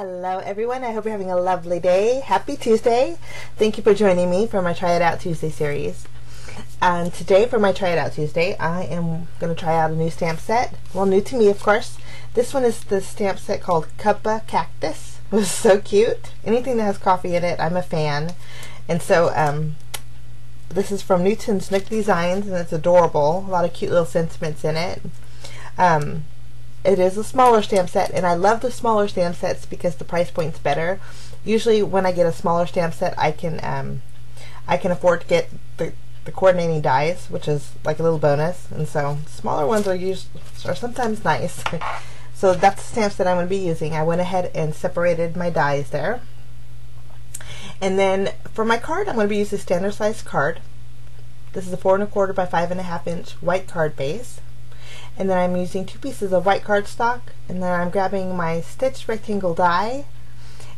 Hello everyone, I hope you're having a lovely day. Happy Tuesday. Thank you for joining me for my Try It Out Tuesday series. And today for my Try It Out Tuesday, I am going to try out a new stamp set. Well, new to me, of course. This one is the stamp set called Cuppa Cactus. It was so cute. Anything that has coffee in it, I'm a fan. And so, this is from Newton's Nook Designs, and it's adorable. A lot of cute little sentiments in it. It is a smaller stamp set, and I love the smaller stamp sets because the price point's better. Usually when I get a smaller stamp set, I can afford to get the coordinating dies, which is like a little bonus, and so smaller ones are sometimes nice. So that's the stamps that I'm going to be using. I went ahead and separated my dies there. And then for my card, I'm going to be using a standard size card. This is a 4 1/4 by 5 1/2 inch white card base. And then I'm using 2 pieces of white cardstock, and then I'm grabbing my stitched rectangle die,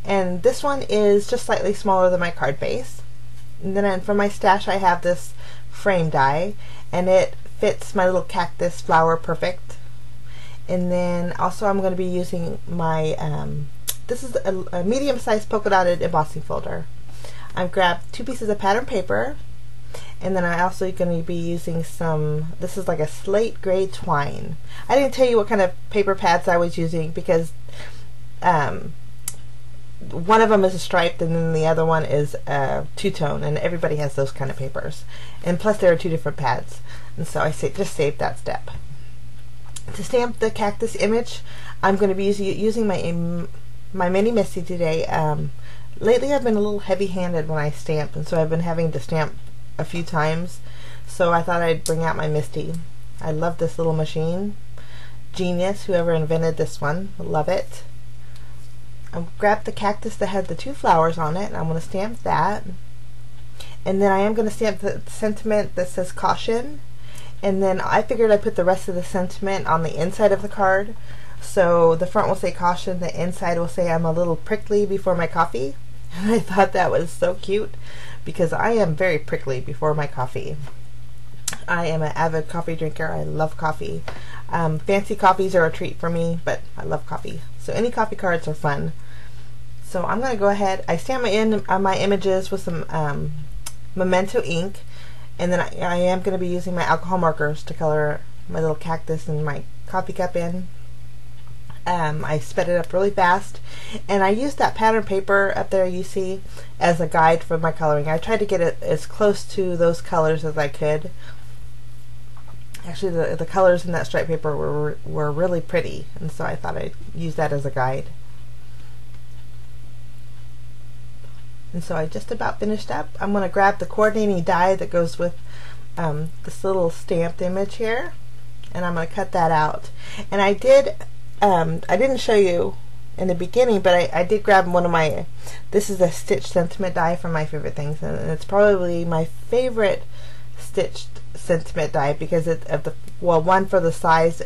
and this one is just slightly smaller than my card base. And then for my stash, I have this frame die, and it fits my little cactus flower perfect. And then also I'm going to be using my this is a medium-sized polka dotted embossing folder. I've grabbed 2 pieces of pattern paper. And then I'm also going to be using this is like a slate gray twine. I didn't tell you what kind of paper pads I was using because one of them is a striped and then the other one is a two-tone, and everybody has those kind of papers. And plus there are 2 different pads, and so I just saved that step. To stamp the cactus image, I'm going to be using my mini Misty today. Lately I've been a little heavy-handed when I stamp, and so I've been having to stamp a few times, so I thought I'd bring out my Misty. I love this little machine. Genius, whoever invented this one. Love it. I grabbed the cactus that had the 2 flowers on it, and I'm going to stamp that. And then I am going to stamp the sentiment that says caution, and then I figured I'd put the rest of the sentiment on the inside of the card. So the front will say caution, the inside will say I'm a little prickly before my coffee. And I thought that was so cute, because I am very prickly before my coffee. I am an avid coffee drinker. I love coffee. Fancy coffees are a treat for me, but I love coffee. So any coffee cards are fun. So I'm going to go ahead. I stamp my images with some Memento ink, and then I am going to be using my alcohol markers to color my little cactus and my coffee cup in. I sped it up really fast, and I used that pattern paper up there you see as a guide for my coloring. I tried to get it as close to those colors as I could. Actually, the colors in that striped paper were really pretty, and so I thought I'd use that as a guide. And so I just about finished up. I'm going to grab the coordinating die that goes with this little stamped image here, and I'm going to cut that out. And I didn't show you in the beginning, but I did grab one of my, this is a stitched sentiment die from My Favorite Things, and it's probably my favorite stitched sentiment die because one, for the size,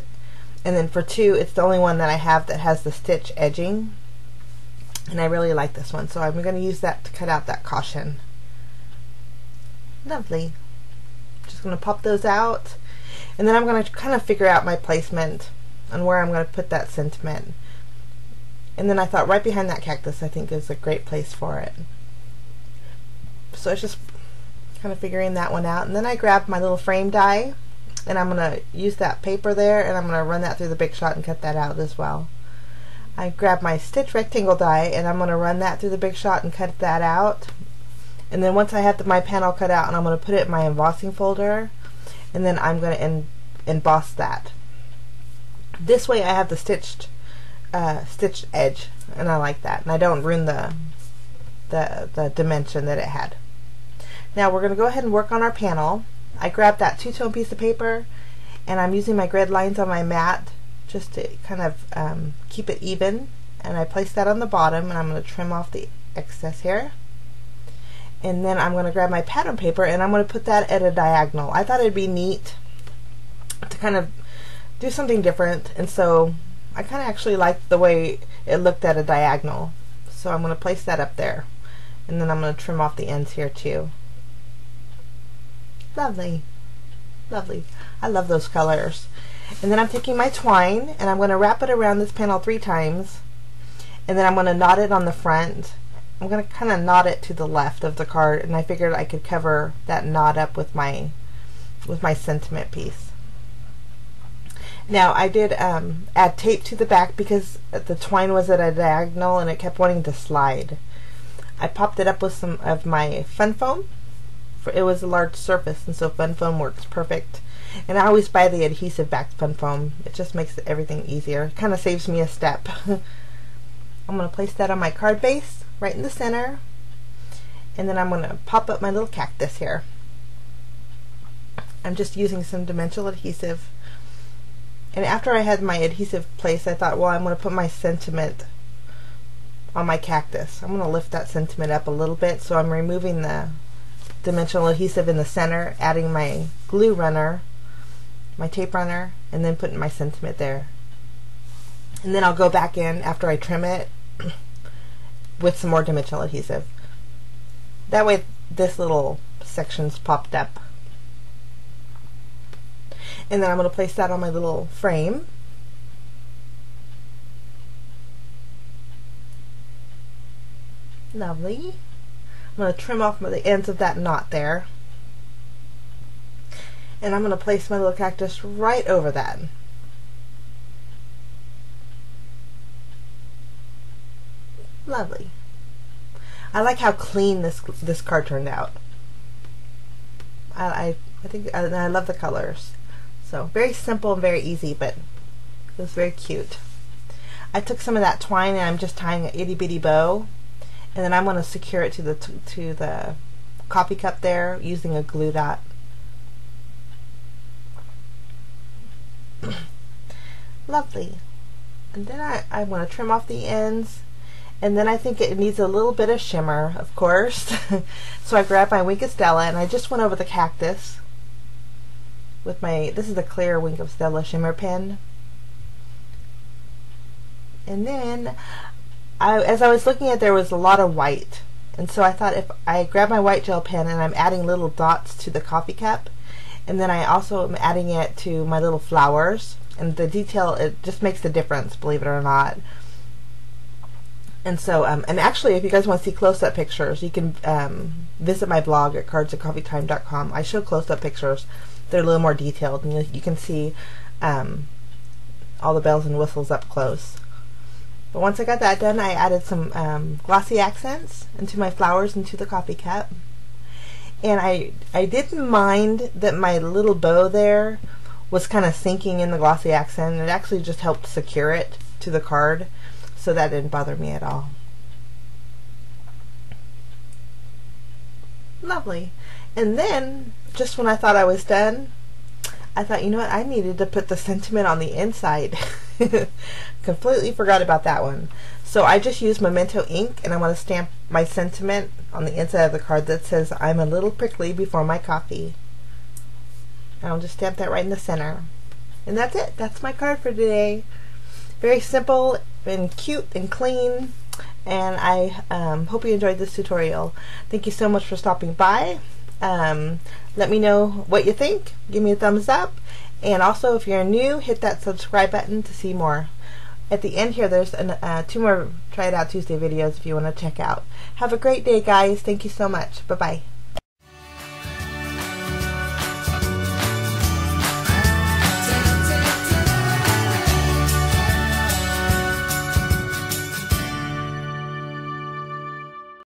and then for 2, it's the only one that I have that has the stitch edging, and I really like this one, so I'm going to use that to cut out that caution. Lovely. Just going to pop those out, and then I'm going to kind of figure out my placement and where I'm going to put that sentiment. And then I thought right behind that cactus I think is a great place for it. So it's just kind of figuring that one out. And then I grabbed my little frame die, and I'm going to use that paper there, and I'm going to run that through the Big Shot and cut that out as well. I grabbed my stitch rectangle die, and I'm going to run that through the Big Shot and cut that out. And then once I have my panel cut out, and I'm going to put it in my embossing folder, and then I'm going to emboss that. This way I have the stitched edge, and I like that, and I don't ruin the dimension that it had. Now we're going to go ahead and work on our panel. I grabbed that 2-tone piece of paper, and I'm using my grid lines on my mat just to kind of keep it even, and I place that on the bottom, and I'm going to trim off the excess here. And then I'm going to grab my pattern paper, and I'm going to put that at a diagonal. I thought it'd be neat to kind of do something different, and so I kind of actually liked the way it looked at a diagonal, so I'm going to place that up there, and then I'm going to trim off the ends here too. Lovely. Lovely. I love those colors. And then I'm taking my twine, and I'm going to wrap it around this panel 3 times, and then I'm going to knot it on the front. I'm going to kind of knot it to the left of the card, and I figured I could cover that knot up with my sentiment piece. Now I did add tape to the back because the twine was at a diagonal and it kept wanting to slide. I popped it up with some of my fun foam. It was a large surface, and so fun foam works perfect. And I always buy the adhesive backed fun foam. It just makes everything easier. It kind of saves me a step. I'm going to place that on my card base right in the center, and then I'm going to pop up my little cactus here. I'm just using some dimensional adhesive, and after I had my adhesive placed, I thought, well, I'm going to put my sentiment on my cactus. I'm going to lift that sentiment up a little bit, so I'm removing the dimensional adhesive in the center, adding my glue runner, my tape runner, and then putting my sentiment there. And then I'll go back in after I trim it with some more dimensional adhesive. That way this little section's popped up. And then I'm going to place that on my little frame. Lovely. I'm going to trim off the ends of that knot there. And I'm going to place my little cactus right over that. Lovely. I like how clean this card turned out. I think I love the colors. So very simple and very easy, but it was very cute. I took some of that twine and I'm just tying an itty bitty bow, and then I'm going to secure it to the coffee cup there using a glue dot. Lovely. And then I'm going to trim off the ends. And then I think it needs a little bit of shimmer, of course. So I grabbed my Wink of Stella and I just went over the cactus with this is the clear Wink of Stella shimmer pen. And then, as I was looking at, there was a lot of white. And so I thought if I grab my white gel pen and I'm adding little dots to the coffee cup, and then I also am adding it to my little flowers, and the detail, it just makes the difference, believe it or not. And so, and actually, if you guys want to see close-up pictures, you can visit my blog at cardsatcoffeetime.com. I show close-up pictures. They're a little more detailed, and you can see all the bells and whistles up close. But once I got that done, I added some glossy accents into my flowers into the coffee cup. And I didn't mind that my little bow there was kind of sinking in the glossy accent. It actually just helped secure it to the card. So that didn't bother me at all. Lovely. And then, just when I thought I was done, I thought, you know what, I needed to put the sentiment on the inside. Completely forgot about that one. So I just used Memento ink, and I'm going to stamp my sentiment on the inside of the card that says, "I'm a little prickly before my coffee." And I'll just stamp that right in the center. And that's it. That's my card for today. Very simple and cute and clean, and I hope you enjoyed this tutorial. Thank you so much for stopping by. Let me know what you think. Give me a thumbs up, and also if you're new, hit that subscribe button to see more. At the end here, there's 2 more Try It Out Tuesday videos if you want to check out. Have a great day, guys. Thank you so much. Bye-bye.